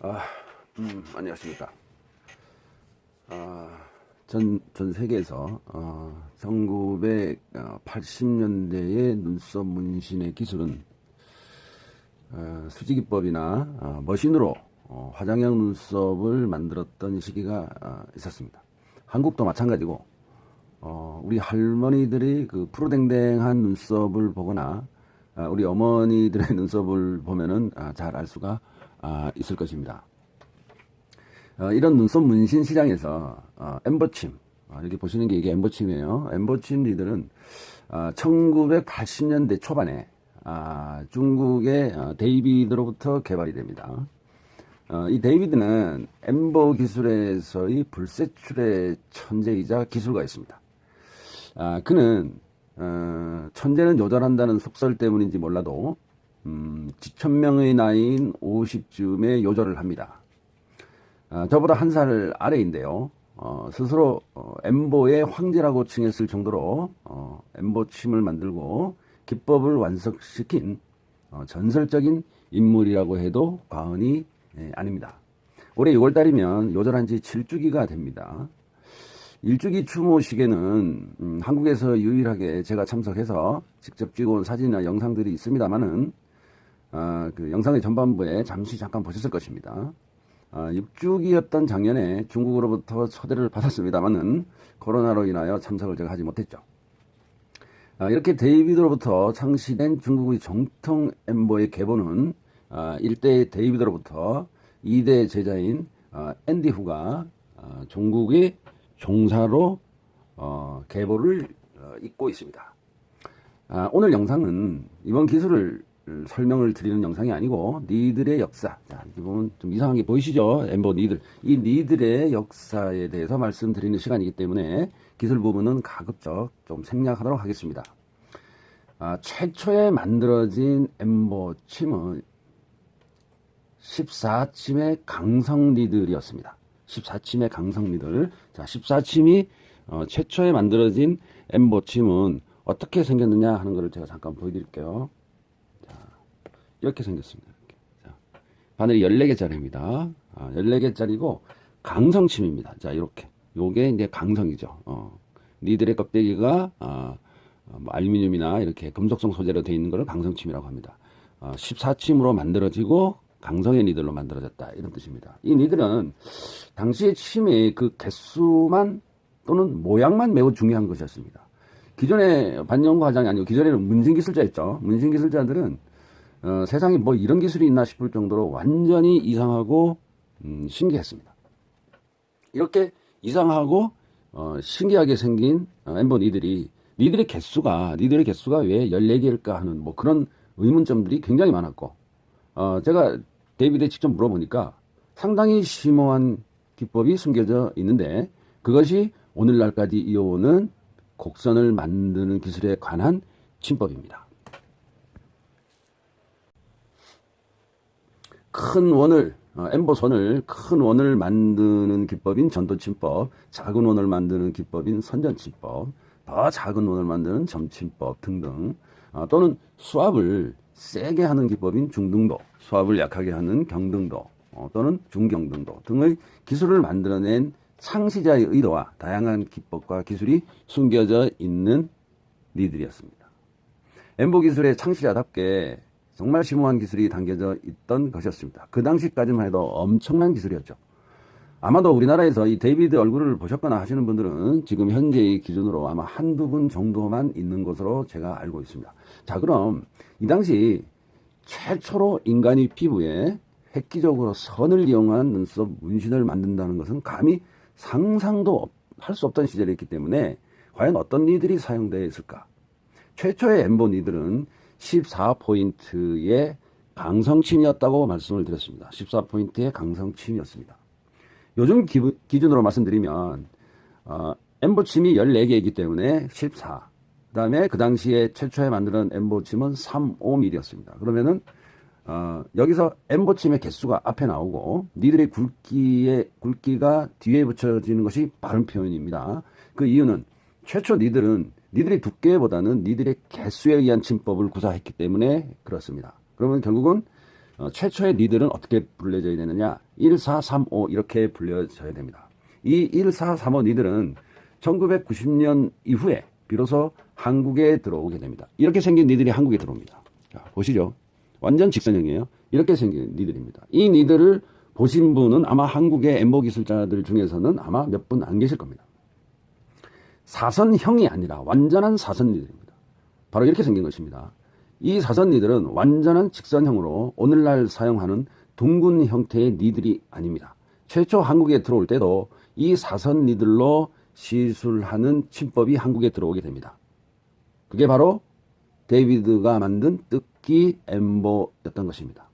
아, 안녕하십니까. 전 세계에서 1980년대의 눈썹 문신의 기술은 수지기법이나 머신으로 화장형 눈썹을 만들었던 시기가 있었습니다. 한국도 마찬가지고 우리 할머니들이 그 푸르댕댕한 눈썹을 보거나 우리 어머니들의 눈썹을 보면은 잘 알 수가 있을 것입니다. 이런 눈썹 문신 시장에서 엠버침, 여기 보시는 게 이게 엠버침이에요. 엠버침 니들은 1980년대 초반에 중국의 데이비드로부터 개발이 됩니다. 이 데이비드는 엠버 기술에서의 불세출의 천재이자 기술가였습니다. 그는 천재는 요절한다는 속설 때문인지 몰라도 지천명의 나이인 50쯤에 요절을 합니다. 저보다 한 살 아래인데요. 스스로 엠보의 황제라고 칭했을 정도로 엠보침을 만들고 기법을 완성시킨 전설적인 인물이라고 해도 과언이 아닙니다. 올해 6월달이면 요절한 지 7주기가 됩니다. 일주기 추모식에는 한국에서 유일하게 제가 참석해서 직접 찍어온 사진이나 영상들이 있습니다만은 그 영상의 전반부에 잠깐 보셨을 것입니다. 6주기였던 작년에 중국으로부터 초대를 받았습니다만은 코로나로 인하여 참석을 제가 하지 못했죠. 이렇게 데이비드로부터 창시된 중국의 정통 엠보의 계보는 1대 데이비드로부터 2대 제자인 앤디 후가 종국의 종사로 계보를 잇고 있습니다. 오늘 영상은 이번 기술을 설명을 드리는 영상이 아니고 니들의 역사. 자, 이렇게 보면 좀 이상한 게 보이시죠? 엠버 니들. 이 니들의 역사에 대해서 말씀드리는 시간이기 때문에 기술 부분은 가급적 좀 생략하도록 하겠습니다. 최초에 만들어진 엠버 침은 14침의 강성 니들이었습니다. 14침의 강성 니들. 자, 14침이 최초에 만들어진 엠버 침은 어떻게 생겼느냐 하는 것을 제가 잠깐 보여드릴게요. 이렇게 생겼습니다. 이렇게. 자, 바늘이 14개짜리입니다. 14개짜리고 강성침입니다. 자, 이렇게. 요게 이제 강성이죠. 니들의 껍데기가 알루미늄이나 이렇게 금속성 소재로 되어 있는 것을 강성침이라고 합니다. 14침으로 만들어지고 강성의 니들로 만들어졌다. 이런 뜻입니다. 이 니들은 당시의 침의 그 개수만 또는 모양만 매우 중요한 것이었습니다. 기존의 반영구 화장이 아니고 기존에는 문신기술자였죠. 문신기술자들은 세상에 뭐 이런 기술이 있나 싶을 정도로 완전히 이상하고 신기했습니다. 이렇게 이상하고 신기하게 생긴 엠버 니들의 개수가 왜 14개일까 하는 뭐 그런 의문점들이 굉장히 많았고 제가 데이비드에 직접 물어보니까 상당히 심오한 기법이 숨겨져 있는데 그것이 오늘날까지 이어오는 곡선을 만드는 기술에 관한 침법입니다. 큰 원을, 엠보선을 큰 원을 만드는 기법인 전도침법, 작은 원을 만드는 기법인 선전침법, 더 작은 원을 만드는 점침법 등등, 또는 수압을 세게 하는 기법인 중등도, 수압을 약하게 하는 경등도, 또는 중경등도 등의 기술을 만들어낸 창시자의 의도와 다양한 기법과 기술이 숨겨져 있는 니들이었습니다. 엠보 기술의 창시자답게 정말 심오한 기술이 담겨져 있던 것이었습니다. 그 당시까지만 해도 엄청난 기술이었죠. 아마도 우리나라에서 이 데이비드 얼굴을 보셨거나 하시는 분들은 지금 현재의 기준으로 아마 한두 분 정도만 있는 것으로 제가 알고 있습니다. 자, 그럼 이 당시 최초로 인간의 피부에 획기적으로 선을 이용한 눈썹 문신을 만든다는 것은 감히 상상도 할 수 없던 시절이었기 때문에 과연 어떤 니들이 사용되어 있을까? 최초의 엠보 니들은 14포인트의 강성침이었다고 말씀을 드렸습니다. 14포인트의 강성침이었습니다. 요즘 기준으로 말씀드리면 엠보침이 14개이기 때문에 14. 그 다음에 그 당시에 최초에 만드는 엠보침은 35mm였습니다. 그러면은 여기서 엠보침의 개수가 앞에 나오고 니들의 굵기가 뒤에 붙여지는 것이 바른 표현입니다. 그 이유는 최초 니들의 두께보다는 니들의 개수에 의한 침법을 구사했기 때문에 그렇습니다. 그러면 결국은 최초의 니들은 어떻게 불려져야 되느냐? 1, 4, 3, 5 이렇게 불려져야 됩니다. 이 1, 4, 3, 5 니들은 1990년 이후에 비로소 한국에 들어오게 됩니다. 이렇게 생긴 니들이 한국에 들어옵니다. 자, 보시죠. 완전 직선형이에요. 이렇게 생긴 니들입니다. 이 니들을 보신 분은 아마 한국의 엠보 기술자들 중에서는 아마 몇 분 안 계실 겁니다. 사선형이 아니라 완전한 사선니들입니다. 바로 이렇게 생긴 것입니다. 이 사선니들은 완전한 직선형으로 오늘날 사용하는 둥근 형태의 니들이 아닙니다. 최초 한국에 들어올 때도 이 사선니들로 시술하는 침법이 한국에 들어오게 됩니다. 그게 바로 데이비드가 만든 뜯기 엠보였던 것입니다.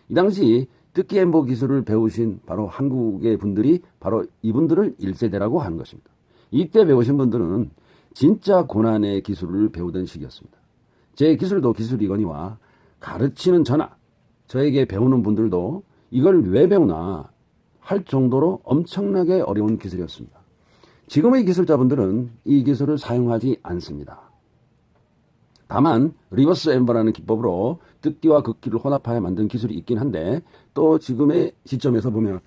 이 당시 뜯기 엠보 기술을 배우신 바로 한국의 분들이 바로 이분들을 1세대라고 하는 것입니다. 이때 배우신 분들은 진짜 고난의 기술을 배우던 시기였습니다. 제 기술도 기술이거니와 가르치는 저나 저에게 배우는 분들도 이걸 왜 배우나 할 정도로 엄청나게 어려운 기술이었습니다. 지금의 기술자분들은 이 기술을 사용하지 않습니다. 다만 리버스 엠버라는 기법으로 뜯기와 긋기를 혼합하여 만든 기술이 있긴 한데 또 지금의 시점에서 보면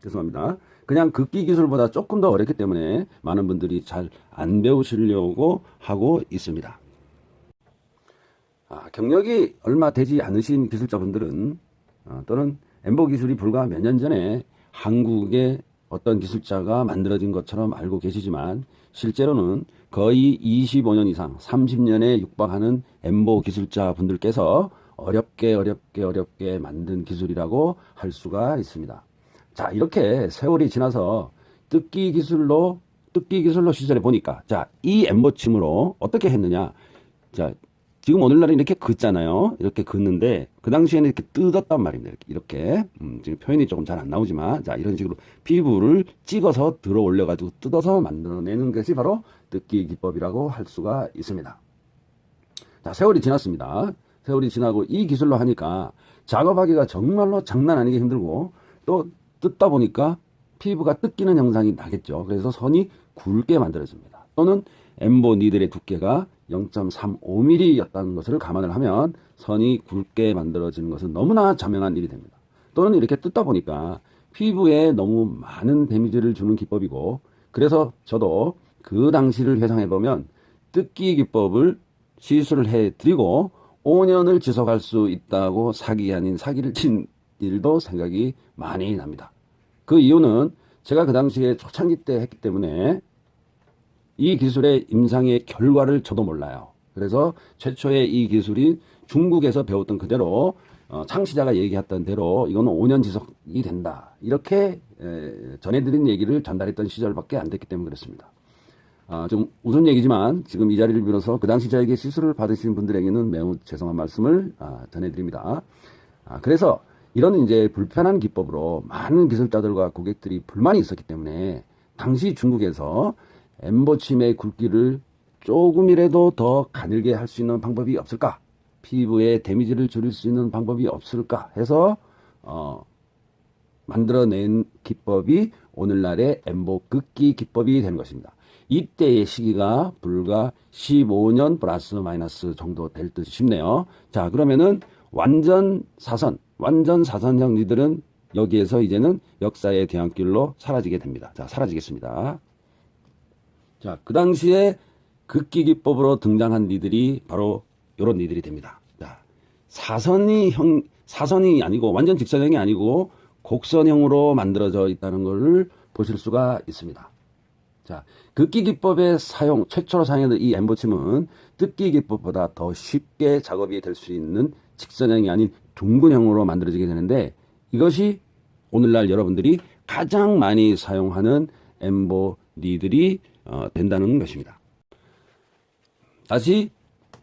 죄송합니다. 그냥 긋기 기술보다 조금 더 어렵기 때문에 많은 분들이 잘 안 배우시려고 하고 있습니다. 경력이 얼마 되지 않으신 기술자분들은 또는 엠보 기술이 불과 몇 년 전에 한국의 어떤 기술자가 만들어진 것처럼 알고 계시지만 실제로는 거의 25년 이상 30년에 육박하는 엠보 기술자 분들께서 어렵게 만든 기술이라고 할 수가 있습니다. 자, 이렇게 세월이 지나서 뜯기 기술로 시절에 보니까 자, 이 엠보침으로 어떻게 했느냐. 자, 지금 오늘날은 이렇게 긋잖아요. 이렇게 긋는데 그 당시에는 이렇게 뜯었단 말입니다. 이렇게 지금 표현이 조금 잘 안 나오지만 자, 이런 식으로 피부를 찍어서 들어 올려 가지고 뜯어서 만들어내는 것이 바로 뜯기 기법이라고 할 수가 있습니다. 자, 세월이 지났습니다. 세월이 지나고 이 기술로 하니까 작업하기가 정말로 장난 아니게 힘들고 또 뜯다 보니까 피부가 뜯기는 현상이 나겠죠. 그래서 선이 굵게 만들어집니다. 또는 엠보 니들의 두께가 0.35mm였다는 것을 감안을 하면 선이 굵게 만들어지는 것은 너무나 자명한 일이 됩니다. 또는 이렇게 뜯다 보니까 피부에 너무 많은 데미지를 주는 기법이고 그래서 저도 그 당시를 회상해 보면 뜯기 기법을 시술을 해드리고 5년을 지속할 수 있다고 사기 아닌 사기를 친 일도 생각이 많이 납니다. 그 이유는 제가 그 당시에 초창기 때 했기 때문에 이 기술의 임상의 결과를 저도 몰라요. 그래서 최초의 이 기술이 중국에서 배웠던 그대로 창시자가 얘기했던 대로 이거는 5년 지속이 된다. 이렇게 전해드린 얘기를 전달했던 시절밖에 안 됐기 때문에 그렇습니다. 좀 우스운 얘기지만 지금 이 자리를 빌어서 그 당시 저에게 시술을 받으신 분들에게는 매우 죄송한 말씀을 전해드립니다. 그래서 이런 이제 불편한 기법으로 많은 기술자들과 고객들이 불만이 있었기 때문에 당시 중국에서 엠보침의 굵기를 조금이라도 더 가늘게 할 수 있는 방법이 없을까? 피부에 데미지를 줄일 수 있는 방법이 없을까? 해서 만들어낸 기법이 오늘날의 엠보 긋기 기법이 되는 것입니다. 이때의 시기가 불과 15년 플러스 마이너스 정도 될 듯 싶네요. 자, 그러면은 완전 사선형 니들은 여기에서 이제는 역사의 뒤안길로 사라지게 됩니다. 자, 사라지겠습니다. 자, 그 당시에 긋기 기법으로 등장한 니들이 바로 이런 니들이 됩니다. 자, 사선이 아니고 완전 직선형이 아니고 곡선형으로 만들어져 있다는 것을 보실 수가 있습니다. 자, 긋기 기법의 최초로 사용했던 이 엠보침은 뜯기 기법보다 더 쉽게 작업이 될 수 있는 직선형이 아닌 둥근형으로 만들어지게 되는데 이것이 오늘날 여러분들이 가장 많이 사용하는 엠보 니들이 된다는 것입니다. 다시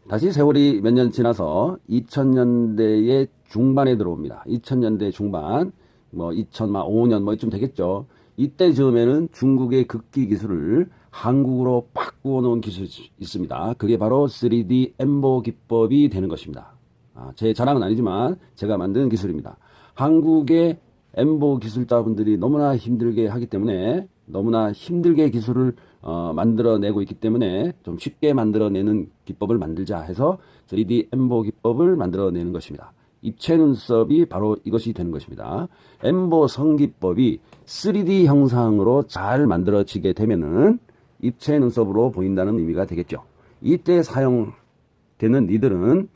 세월이 몇 년 지나서 2000년대의 중반에 들어옵니다. 2000년대 중반, 2005년 이쯤 되겠죠. 이때 즈음에는 중국의 긋기 기술을 한국으로 바꾸어 놓은 기술이 있습니다. 그게 바로 3D 엠보 기법이 되는 것입니다. 제 자랑은 아니지만 제가 만든 기술입니다. 한국의 엠보 기술자분들이 너무나 힘들게 하기 때문에 너무나 힘들게 기술을 만들어내고 있기 때문에 좀 쉽게 만들어내는 기법을 만들자 해서 3D 엠보 기법을 만들어내는 것입니다. 입체 눈썹이 바로 이것이 되는 것입니다. 엠보 성기법이 3D 형상으로 잘 만들어지게 되면은 입체 눈썹으로 보인다는 의미가 되겠죠. 이때 사용되는 니들은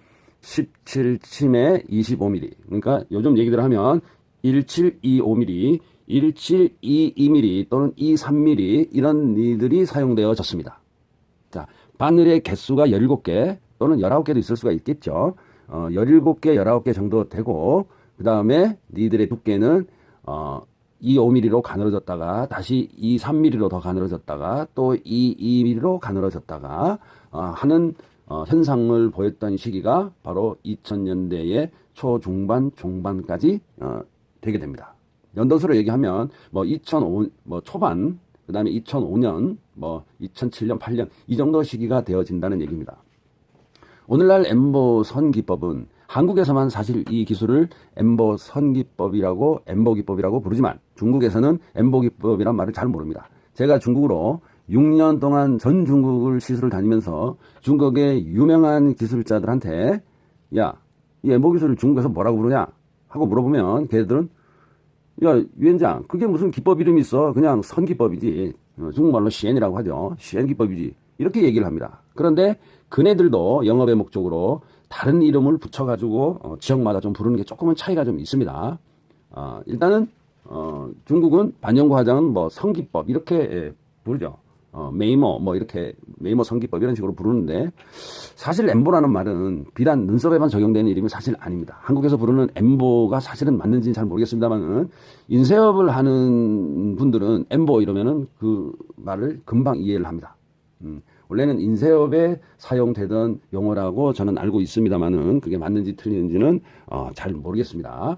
17침에 25mm, 그러니까 요즘 얘기들 하면 1725mm, 1722mm 또는 23mm 이런 니들이 사용되어졌습니다. 자, 바늘의 개수가 17개 또는 19개도 있을 수가 있겠죠. 17개, 19개 정도 되고, 그 다음에 니들의 두께는 25mm로 가늘어졌다가, 다시 23mm로 더 가늘어졌다가, 또 22mm로 가늘어졌다가, 하는 현상을 보였던 시기가 바로 2000년대의 초중반, 중반까지 되게 됩니다. 연도수로 얘기하면, 2005, 초반, 그 다음에 2005년, 2007년, 8년, 이 정도 시기가 되어진다는 얘기입니다. 오늘날 엠보 선기법은 한국에서만 사실 이 기술을 엠보 선기법이라고, 엠보 기법이라고 부르지만 중국에서는 엠보 기법이란 말을 잘 모릅니다. 제가 중국으로 6년 동안 전 중국을 시술을 다니면서 중국의 유명한 기술자들한테 야, 이 엠보 기술을 중국에서 뭐라고 부르냐? 하고 물어보면 걔들은 야, 위원장, 그게 무슨 기법 이름이 있어? 그냥 선기법이지. 중국말로 시엔이라고 하죠. 시엔 기법이지. 이렇게 얘기를 합니다. 그런데 그네들도 영업의 목적으로 다른 이름을 붙여가지고 지역마다 좀 부르는 게 조금은 차이가 좀 있습니다. 일단은 중국은 반영과장은 성기법 이렇게 부르죠. 메이모 이렇게 메이모 성기법 이런 식으로 부르는데 사실 엠보라는 말은 비단 눈썹에만 적용되는 이름이 사실 아닙니다. 한국에서 부르는 엠보가 사실은 맞는지는 잘 모르겠습니다만은 인쇄업을 하는 분들은 엠보 이러면은 그 말을 금방 이해를 합니다. 원래는 인쇄업에 사용되던 용어라고 저는 알고 있습니다만은 그게 맞는지 틀리는지는 잘 모르겠습니다.